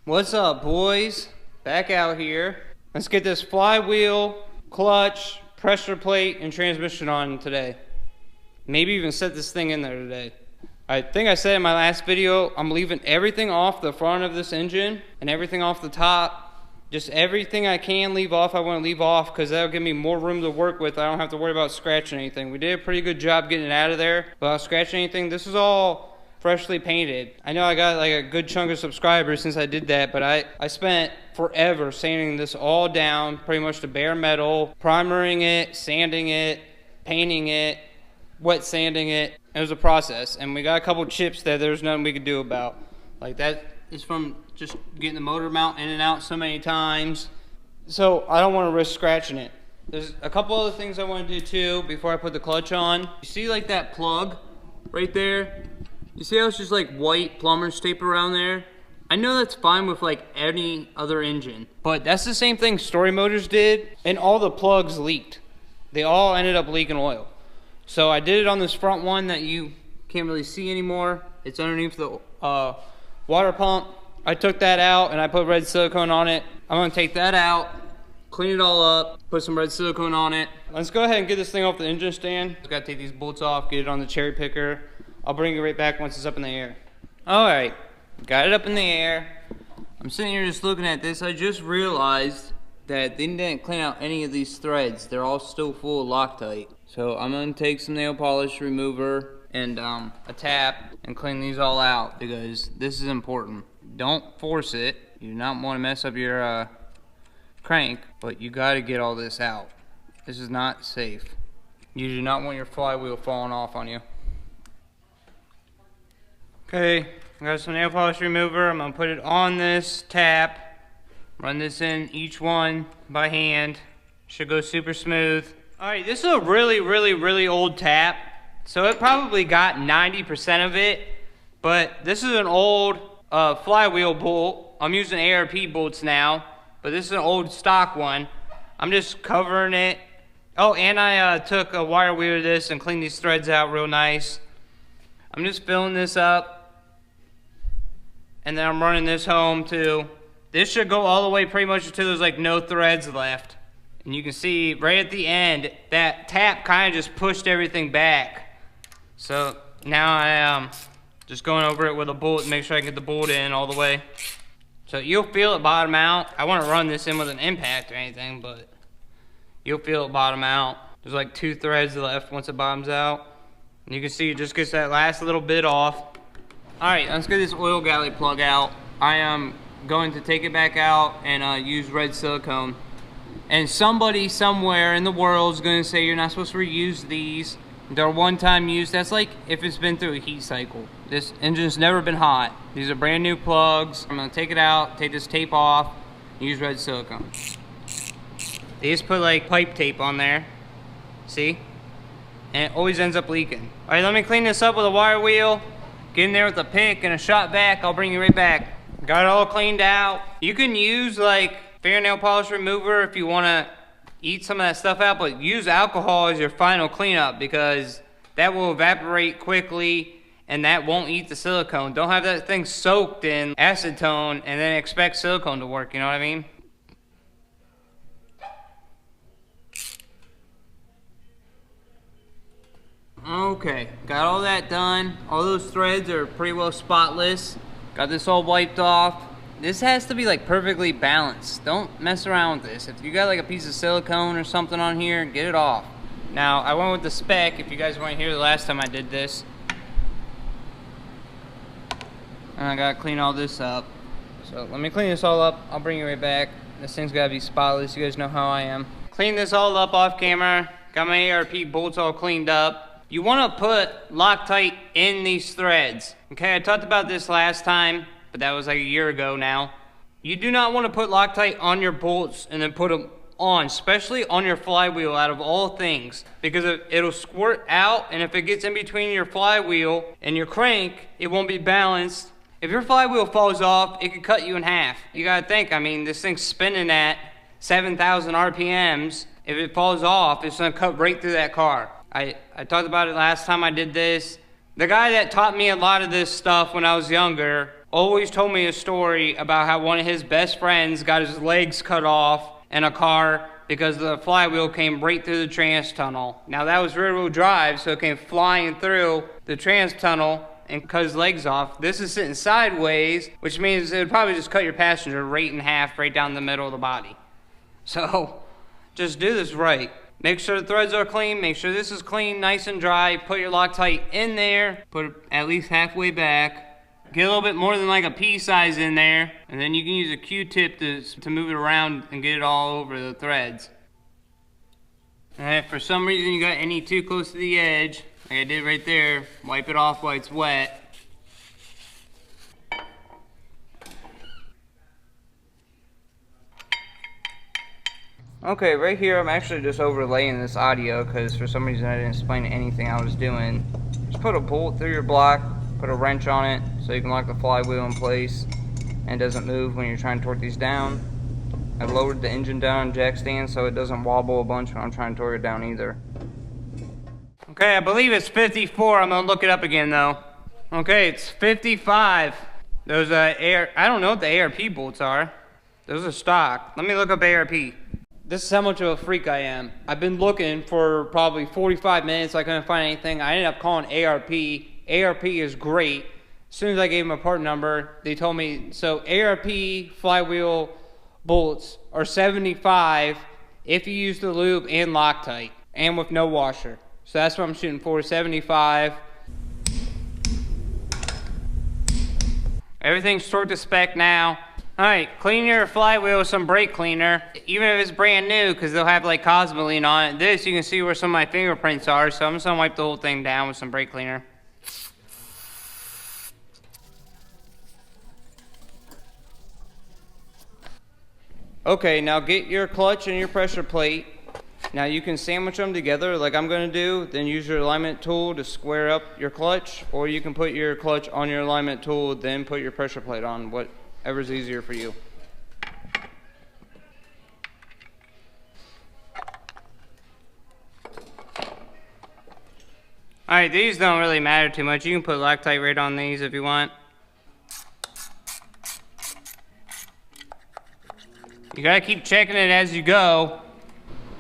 What's up, boys? Back out here. Let's get this flywheel, clutch, pressure plate, and transmission on today. Maybe even set this thing in there today. I think I said in my last video, I'm leaving everything off the front of this engine and everything off the top. Just everything I can leave off, I want to leave off because that'll give me more room to work with. I don't have to worry about scratching anything. We did a pretty good job getting it out of there without scratching anything. This is all freshly painted. I know I got like a good chunk of subscribers since I did that, but I spent forever sanding this all down, pretty much to bare metal, primering it, sanding it, painting it, wet sanding it. It was a process, and we got a couple chips that there's nothing we could do about. Like that is from just getting the motor mount in and out so many times. So I don't want to risk scratching it. There's a couple other things I want to do too before I put the clutch on. You see like that plug right there? You see how it's just like white plumber's tape around there? I know that's fine with like any other engine, but that's the same thing Story Motors did, and all the plugs leaked. They all ended up leaking oil. So I did it on this front one that you can't really see anymore. It's underneath the water pump. I took that out and I put red silicone on it. I'm gonna take that out, clean it all up, put some red silicone on it. Let's go ahead and get this thing off the engine stand. Just gotta take these bolts off, get it on the cherry picker. I'll bring it right back once it's up in the air. All right, got it up in the air. I'm sitting here just looking at this. I just realized that they didn't clean out any of these threads. They're all still full of Loctite. So I'm gonna take some nail polish remover and a tap and clean these all out because this is important. Don't force it. You do not want to mess up your crank, but you got to get all this out. This is not safe. You do not want your flywheel falling off on you. Okay, I got some nail polish remover. I'm gonna put it on this tap. Run this in each one by hand. Should go super smooth. All right, this is a really old tap. So it probably got 90% of it, but this is an old flywheel bolt. I'm using ARP bolts now, but this is an old stock one. I'm just covering it. Oh, and I took a wire wheel to this and cleaned these threads out real nice. I'm just filling this up, and then I'm running this home too. This should go all the way pretty much until there's like no threads left. And you can see right at the end, that tap kind of just pushed everything back. So now I am just going over it with a bolt to make sure I can get the bolt in all the way. So you'll feel it bottom out. I want to run this in with an impact or anything, but you'll feel it bottom out. There's like 2 threads left once it bottoms out. And you can see it just gets that last little bit off. All right, let's get this oil galley plug out. I am going to take it back out and use red silicone. And somebody somewhere in the world is going to say you're not supposed to reuse these. They're one-time use. That's like if it's been through a heat cycle. This engine's never been hot. These are brand new plugs. I'm going to take it out, take this tape off, and use red silicone. They just put like pipe tape on there. See? And it always ends up leaking. All right, let me clean this up with a wire wheel. Get in there with a pick and a shot vac. I'll bring you right back. Got it all cleaned out. You can use like fingernail polish remover if you want to eat some of that stuff out, but use alcohol as your final cleanup because that will evaporate quickly and that won't eat the silicone. Don't have that thing soaked in acetone and then expect silicone to work, you know what I mean? Okay, got all that done. All those threads are pretty well spotless. Got this all wiped off. This has to be like perfectly balanced. Don't mess around with this. If you got like a piece of silicone or something on here, get it off. Now, I went with the spec, if you guys weren't here the last time I did this. And I gotta clean all this up. So let me clean this all up. I'll bring you right back. This thing's gotta be spotless. You guys know how I am. Clean this all up off camera. Got my ARP bolts all cleaned up. You wanna put Loctite in these threads. Okay, I talked about this last time, but that was like a year ago now. You do not want to put Loctite on your bolts and then put them on, especially on your flywheel out of all things, because it'll squirt out, and if it gets in between your flywheel and your crank, it won't be balanced. If your flywheel falls off, it could cut you in half. You gotta think, I mean, this thing's spinning at 7,000 RPMs. If it falls off, it's gonna cut right through that car. I talked about it last time I did this. The guy that taught me a lot of this stuff when I was younger always told me a story about how one of his best friends got his legs cut off in a car because the flywheel came right through the trans tunnel. Now that was rear wheel drive, so it came flying through the trans tunnel and cut his legs off. This is sitting sideways, which means it would probably just cut your passenger right in half, right down the middle of the body. So just do this right. Make sure the threads are clean, make sure this is clean, nice and dry. Put your Loctite in there, put it at least halfway back. Get a little bit more than like a pea size in there, and then you can use a Q-tip to move it around and get it all over the threads. And if for some reason you got any too close to the edge, like I did right there, wipe it off while it's wet. Okay, right here I'm actually just overlaying this audio because for some reason I didn't explain anything I was doing. Just put a bolt through your block, put a wrench on it so you can lock the flywheel in place and it doesn't move when you're trying to torque these down. I lowered the engine down on jack stand so it doesn't wobble a bunch when I'm trying to torque it down either. Okay, I believe it's 54. I'm gonna look it up again though. Okay, it's 55. Those I don't know what the ARP bolts are. Those are stock. Let me look up ARP. This is how much of a freak I am. I've been looking for probably 45 minutes. I couldn't find anything. I ended up calling ARP. ARP is great. As soon as I gave them a part number, they told me, so ARP flywheel bolts are 75 if you use the lube and Loctite and with no washer. So that's what I'm shooting for, 75. Everything's torqued to spec now. Alright, clean your flywheel with some brake cleaner, even if it's brand new, because they'll have like Cosmoline on it. This, you can see where some of my fingerprints are, so I'm just going to wipe the whole thing down with some brake cleaner. Okay, now get your clutch and your pressure plate. Now you can sandwich them together like I'm going to do, then use your alignment tool to square up your clutch, or you can put your clutch on your alignment tool, then put your pressure plate on, whatever's easier for you. Alright, these don't really matter too much. You can put Loctite right on these if you want. You gotta keep checking it as you go.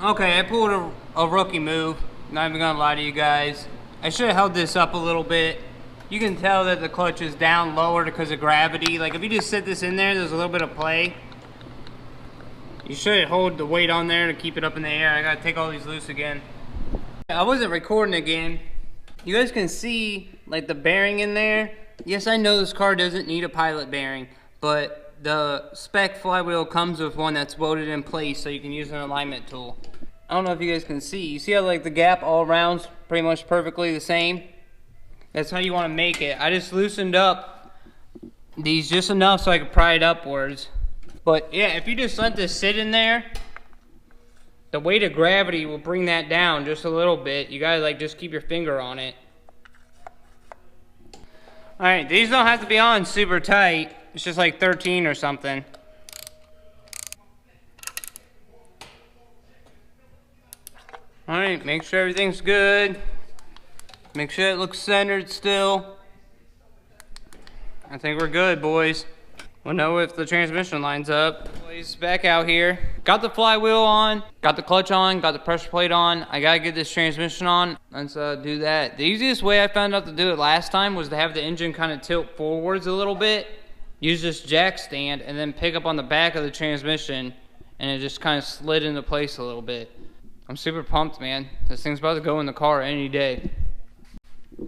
Okay, I pulled a rookie move. Not even gonna lie to you guys. I should have held this up a little bit. You can tell that the clutch is down lower because of gravity. Like if you just sit this in there, there's a little bit of play. You should hold the weight on there to keep it up in the air. I gotta take all these loose again. I wasn't recording again. You guys can see like the bearing in there. Yes, I know this car doesn't need a pilot bearing, but the spec flywheel comes with one that's welded in place so you can use an alignment tool. I don't know if you guys can see. You see how like the gap all around's pretty much perfectly the same? That's how you want to make it. I just loosened up these just enough so I could pry it upwards. But yeah, if you just let this sit in there, the weight of gravity will bring that down just a little bit. You gotta like just keep your finger on it. Alright, these don't have to be on super tight. It's just like 13 or something. Alright, make sure everything's good. Make sure it looks centered still. I think we're good, boys. We'll know if the transmission lines up. Boys, back out here. Got the flywheel on, got the clutch on, got the pressure plate on. I gotta get this transmission on. Let's do that. The easiest way I found out to do it last time was to have the engine kind of tilt forwards a little bit. Use this jack stand and then pick up on the back of the transmission and it just kind of slid into place a little bit. I'm super pumped, man. This thing's about to go in the car any day.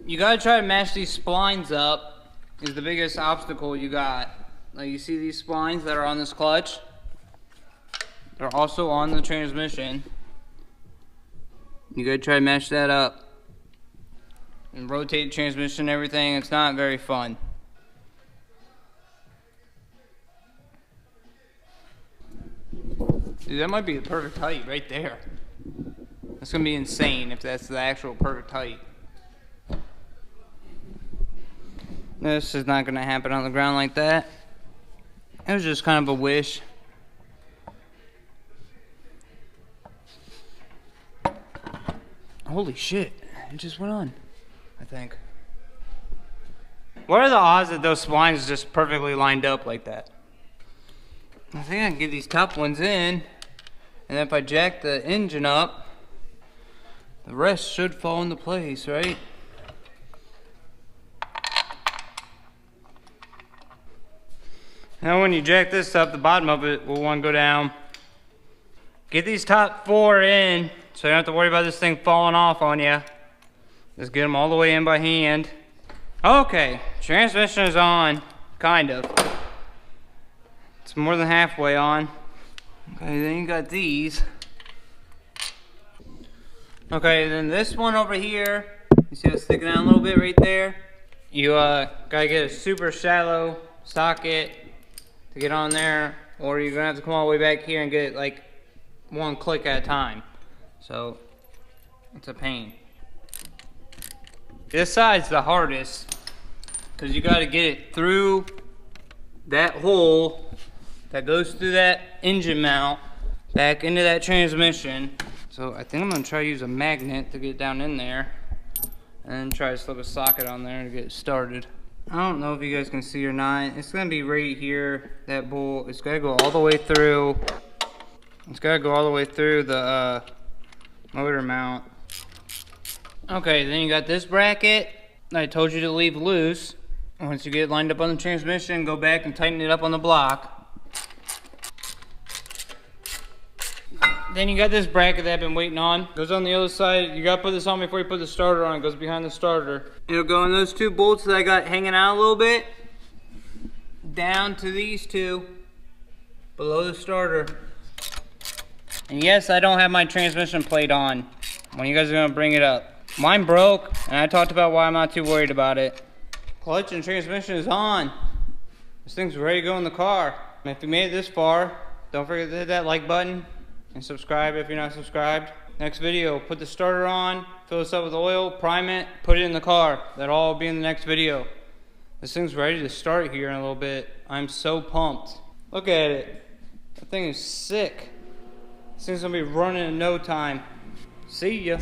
You gotta try to match these splines up is the biggest obstacle you got. Like you see these splines that are on this clutch? They're also on the transmission. You gotta try to match that up. And rotate the transmission and everything. It's not very fun. Dude, that might be the perfect height right there. That's gonna be insane if that's the actual perfect height. This is not gonna happen on the ground like that. It was just kind of a wish. Holy shit, it just went on, I think. What are the odds that those splines just perfectly lined up like that? I think I can get these top ones in, and if I jack the engine up, the rest should fall into place, right? Now when you jack this up, the bottom of it will want to go down. Get these top 4 in, so you don't have to worry about this thing falling off on you. Just get them all the way in by hand. Okay, transmission is on, kind of. It's more than halfway on. Okay, then you got these. Okay, then this one over here, you see it sticking out a little bit right there? You gotta get a super shallow socket to get on there, or you're gonna have to come all the way back here and get it like one click at a time. So, it's a pain. This side's the hardest, because you gotta get it through that hole that goes through that engine mount back into that transmission. So I think I'm gonna try to use a magnet to get down in there and then try to slip a socket on there to get it started. I don't know if you guys can see or not. It's gonna be right here, that bolt. It's gotta go all the way through. It's gotta go all the way through the motor mount. Okay, then you got this bracket that I told you to leave loose. Once you get it lined up on the transmission, go back and tighten it up on the block. Then you got this bracket that I've been waiting on. Goes on the other side. You gotta put this on before you put the starter on. It goes behind the starter. It'll go in those 2 bolts that I got hanging out a little bit, down to these 2 below the starter. And yes, I don't have my transmission plate on when you guys are gonna bring it up. Mine broke, and I talked about why I'm not too worried about it. Clutch and transmission is on. This thing's ready to go in the car. And if you made it this far, don't forget to hit that like button and subscribe if you're not subscribed. Next video, put the starter on, fill this up with oil, prime it, put it in the car. That'll all be in the next video. This thing's ready to start here in a little bit. I'm so pumped. Look at it. That thing is sick. This thing's gonna be running in no time. See ya.